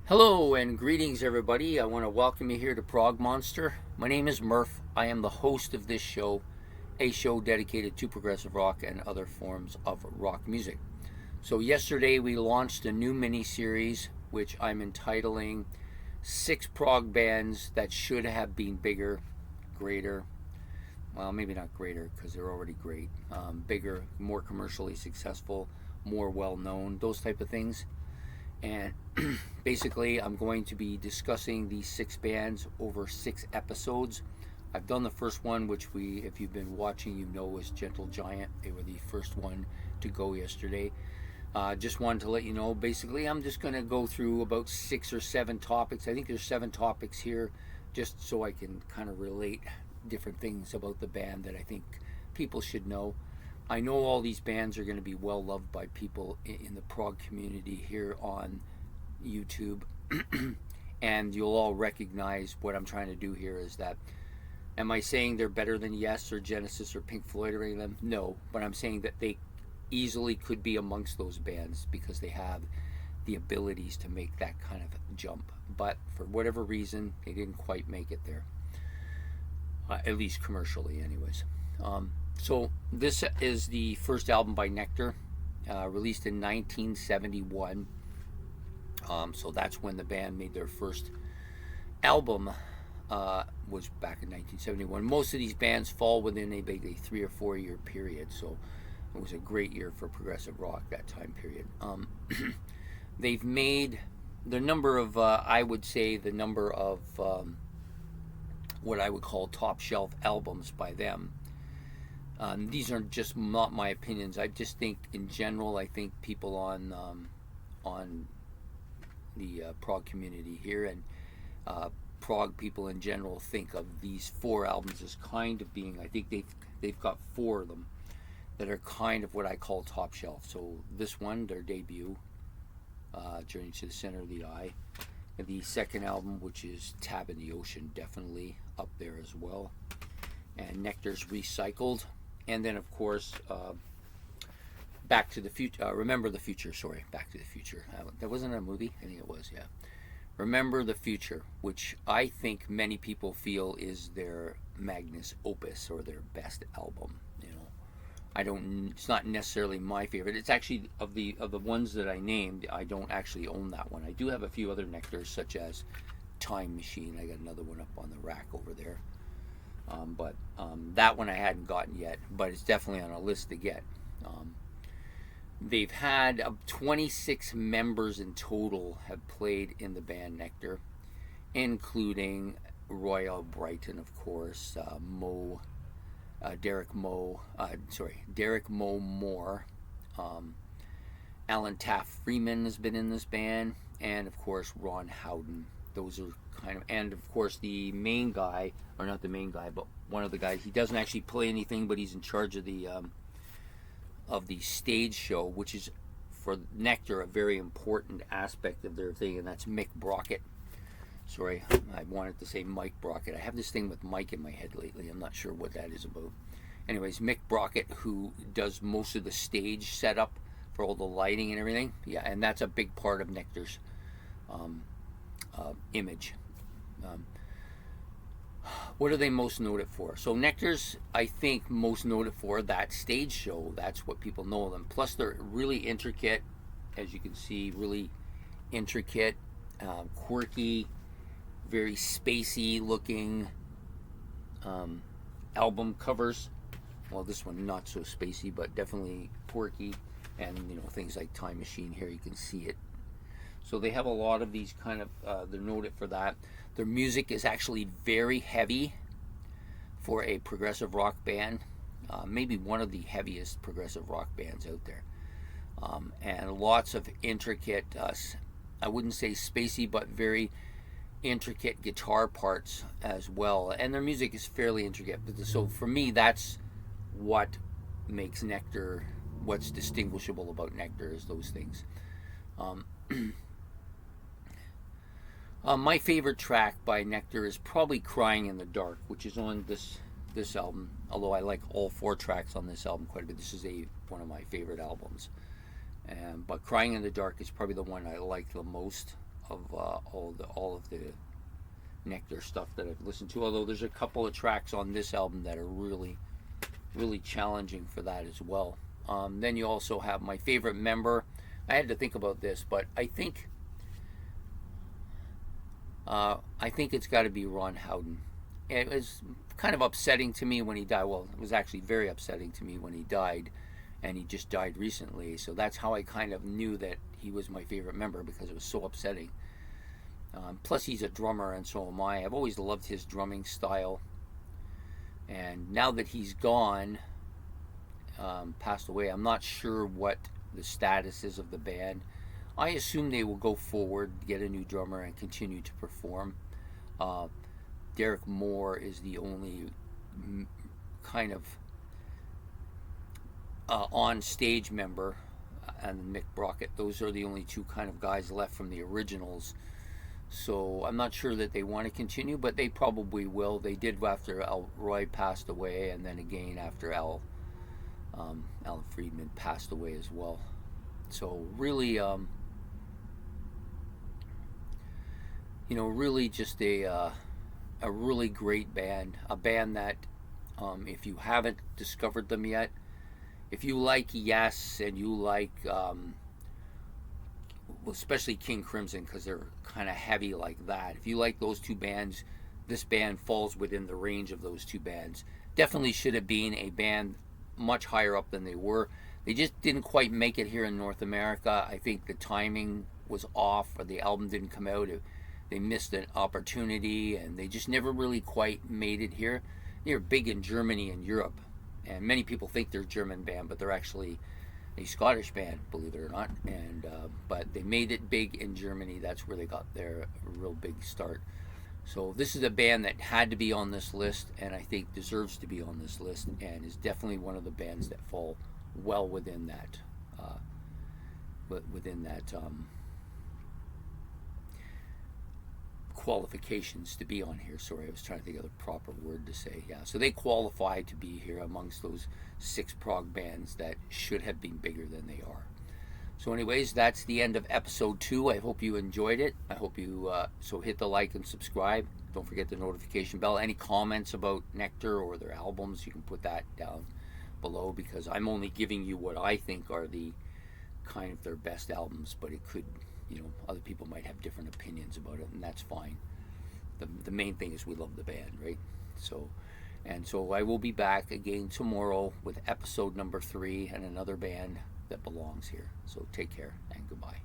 Hello and greetings, everybody. I want to welcome you here to Prog Monster. My name is Murph. I am the host of this show, a show dedicated to progressive rock and other forms of rock music. So, yesterday we launched a new mini series which I'm entitling Six Prog Bands That Should Have Been Bigger, Greater. Well, maybe not greater because they're already great. Bigger, more commercially successful, more well known, those type of things. And basically, I'm going to be discussing these six bands over 6 episodes. I've done the first one, which if you've been watching, you know was Gentle Giant. They were the first one to go yesterday. Just wanted to let you know, basically, I'm just going to go through about 6 or 7 topics. I think there's 7 topics here, just so I can kind of relate different things about the band that I think people should know. I know all these bands are going to be well loved by people in the prog community here on YouTube. And you'll all recognize what I'm trying to do here is that, am I saying they're better than Yes or Genesis or Pink Floyd or any of them? No, but I'm saying that they easily could be amongst those bands because they have the abilities to make that kind of jump. But for whatever reason, they didn't quite make it there. At least commercially, anyways. So this is the first album by Nectar, released in 1971. So that's when the band made their first album, was back in 1971. Most of these bands fall within a 3 or 4 year period, so it was a great year for progressive rock, that time period. They've made the number of, I would say, the number of what I would call top shelf albums by them. These are just not my opinions. I just think, in general, I think people on the prog community here and prog people in general think of these 4 albums as kind of being. I think they've got 4 of them that are kind of what I call top shelf. So this one, their debut, Journey to the Center of the Eye. And the second album, which is Tab in the Ocean, definitely up there as well. And Nectar's Recycled. And then, of course, Back to the Future. Remember the Future, sorry. Back to the Future. That wasn't a movie? I think it was, yeah. Remember the Future, which I think many people feel is their Magnus opus or their best album. It's not necessarily my favorite. It's actually, of the ones that I named, I don't actually own that one. I do have a few other Nectars, such as Time Machine. I got another one up on the rack over there. But that one I hadn't gotten yet, but it's definitely on a list to get. They've had 26 members in total have played in the band Nectar, including Roy Albrighton, of course, Derek Moe Moore, Alan Taft Freeman has been in this band, and of course Ron Howden. Those are kind of, and of course the main guy, or not the main guy, but one of the guys. He doesn't actually play anything, but he's in charge of the stage show, which is for Nectar a very important aspect of their thing, and that's Mick Brockett. Sorry, I wanted to say Mike Brockett. I have this thing with Mike in my head lately. I'm not sure what that is about. Anyways, Mick Brockett, who does most of the stage setup for all the lighting and everything. Yeah, and that's a big part of Nectar's image. What are they most noted for? So Nectar's, I think, most noted for that stage show. That's what people know them. Plus, they're really intricate, as you can see, really intricate, quirky, very spacey looking album covers. Well, this one not so spacey, but definitely quirky, and things like Time Machine here, you can see it. So they have a lot of these kind of, they're noted for that. Their music is actually very heavy for a progressive rock band. Maybe one of the heaviest progressive rock bands out there. And lots of intricate, I wouldn't say spacey, but very intricate guitar parts as well. And their music is fairly intricate. So for me, that's what makes Nectar, what's distinguishable about Nectar is those things. My favorite track by Nectar is probably Crying in the Dark, which is on this album, although I like all 4 tracks on this album quite a bit. This is one of my favorite albums. But Crying in the Dark is probably the one I like the most of all of the Nectar stuff that I've listened to. Although there's a couple of tracks on this album that are really challenging for that as well. Then you also have my favorite member. I had to think about this, but I think it's got to be Ron Howden. It was kind of upsetting to me when he died. Well, it was actually very upsetting to me when he died, and he just died recently. So that's how I kind of knew that he was my favorite member, because it was so upsetting. Plus, he's a drummer, and so am I. I've always loved his drumming style. And now that he's gone, passed away, I'm not sure what the status is of the band. I assume they will go forward, get a new drummer, and continue to perform. Derek Moore is the only kind of on-stage member, and Mick Brockett. Those are the only two kind of guys left from the originals. So I'm not sure that they want to continue, but they probably will. They did after Al Roy passed away, and then again after Alan Friedman passed away as well. So really, really just a really great band. A band that, if you haven't discovered them yet, if you like Yes and you like, especially King Crimson, because they're kind of heavy like that. If you like those two bands, this band falls within the range of those two bands. Definitely should have been a band much higher up than they were. They just didn't quite make it here in North America. I think the timing was off, or the album didn't come out. They missed an opportunity, and they just never really quite made it here. They're big in Germany and Europe, and many people think they're a German band, but they're actually a Scottish band, believe it or not. And but they made it big in Germany. That's where they got their real big start. So this is a band that had to be on this list, and I think deserves to be on this list, and is definitely one of the bands that fall well within that qualifications to be on here. Sorry, I was trying to think of the proper word to say. Yeah, so they qualify to be here amongst those 6 prog bands that should have been bigger than they are. So anyways, that's the end of episode 2. I hope you enjoyed it. I hope you, so hit the like and subscribe. Don't forget the notification bell. Any comments about Nectar or their albums, you can put that down below, because I'm only giving you what I think are the kind of their best albums, but it could, other people might have different opinions about it, and that's fine. The main thing is we love the band, right? So I will be back again tomorrow with episode number 3 and another band that belongs here. So take care and goodbye.